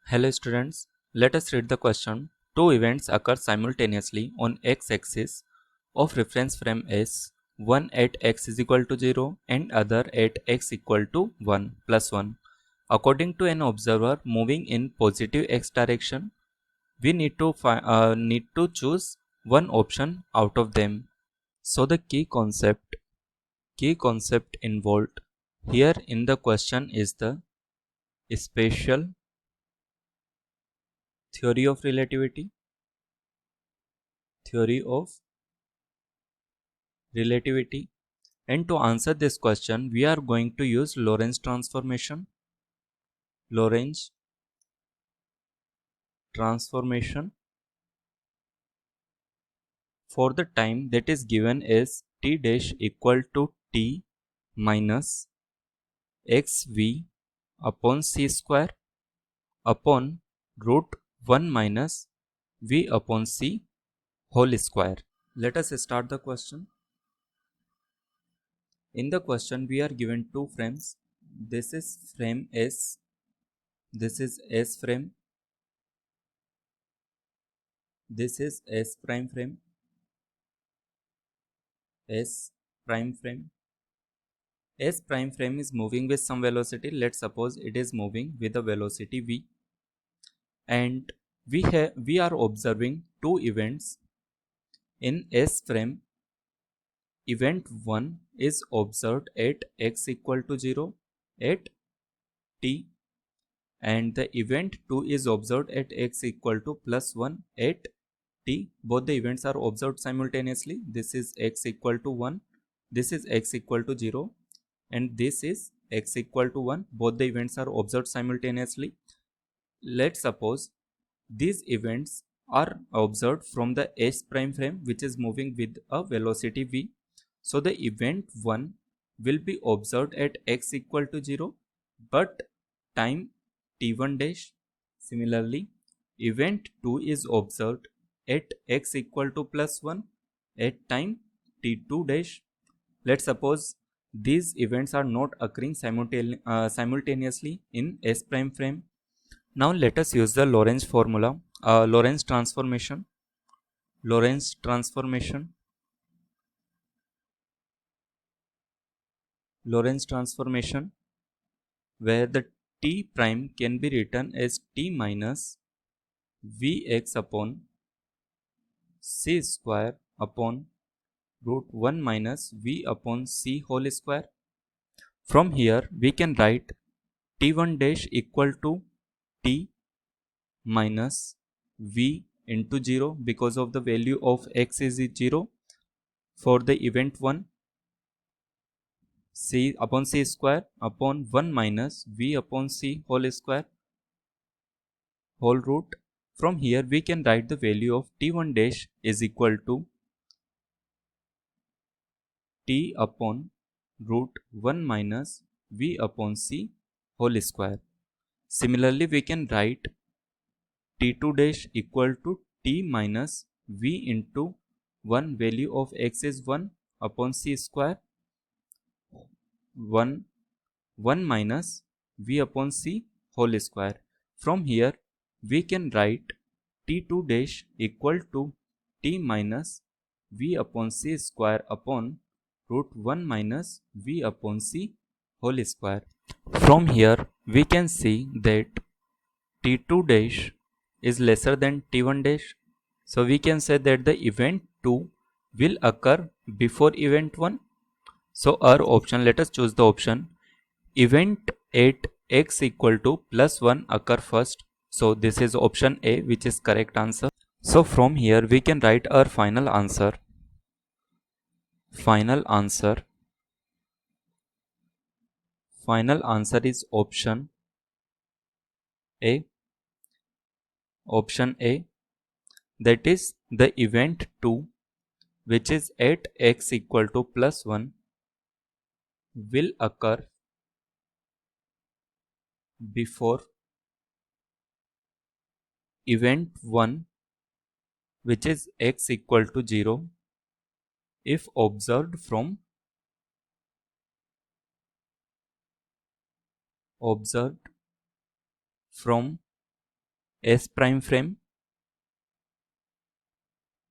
Hello students, let us read the question. Two events occur simultaneously on x-axis of reference frame S, one at x is equal to 0 and other at x equal to 1 plus 1. According to an observer moving in positive x direction, we need to choose one option out of them. So the key concept involved here in the question is the special theory of relativity theory of relativity. And to answer this question, we are going to use Lorentz transformation. Lorentz transformation for the time that is given as t dash equal to t minus xv upon c square upon root 1 minus v upon c whole square. Let us start the question. In the question, we are given two frames. This is frame S. This is S frame. This is S prime frame. S prime frame. S prime frame is moving with some velocity. Let's suppose it is moving with a velocity v, and we are observing two events in S frame. Event 1 is observed at x equal to 0 at t, and the event 2 is observed at x equal to plus 1 at t. Both the events are observed simultaneously. This is x equal to 1, this is x equal to 0, and this is x equal to 1. Both the events are observed simultaneously. Let's suppose these events are observed from the S prime frame, which is moving with a velocity v. So the event 1 will be observed at x equal to 0 but time t1 dash. Similarly, event 2 is observed at x equal to plus 1 at time t2 dash. Let's suppose these events are not occurring simultaneously in S prime frame. Now let us use the Lorentz formula, Lorentz transformation. Lorentz transformation. Lorentz transformation, where the t prime can be written as t minus vx upon c square upon root 1 minus v upon c whole square. From here we can write t1 dash equal to t minus v into 0 because of the value of x is 0 for the event 1, c upon c square upon 1 minus v upon c whole square whole root. From here we can write the value of t1 dash is equal to t upon root 1 minus v upon c whole square. Similarly, we can write t2 dash equal to t minus v into 1 value of x is 1 upon c square 1 1 minus v upon c whole square. From here we can write t2 dash equal to t minus v upon c square upon root 1 minus v upon c whole square. From here we can see that t2 dash is lesser than t1 dash. So we can say that the event 2 will occur before event 1. So our option, let us choose the option event at x equal to plus 1 occur first. So this is option A, which is correct answer. So from here we can write our final answer. Final answer is option A. Option A, that is the event 2 which is at x equal to plus 1 will occur before event 1 which is x equal to 0 if observed from S prime frame,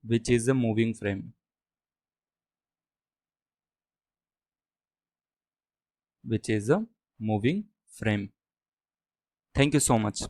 which is a moving frame, which is a moving frame. Thank you so much.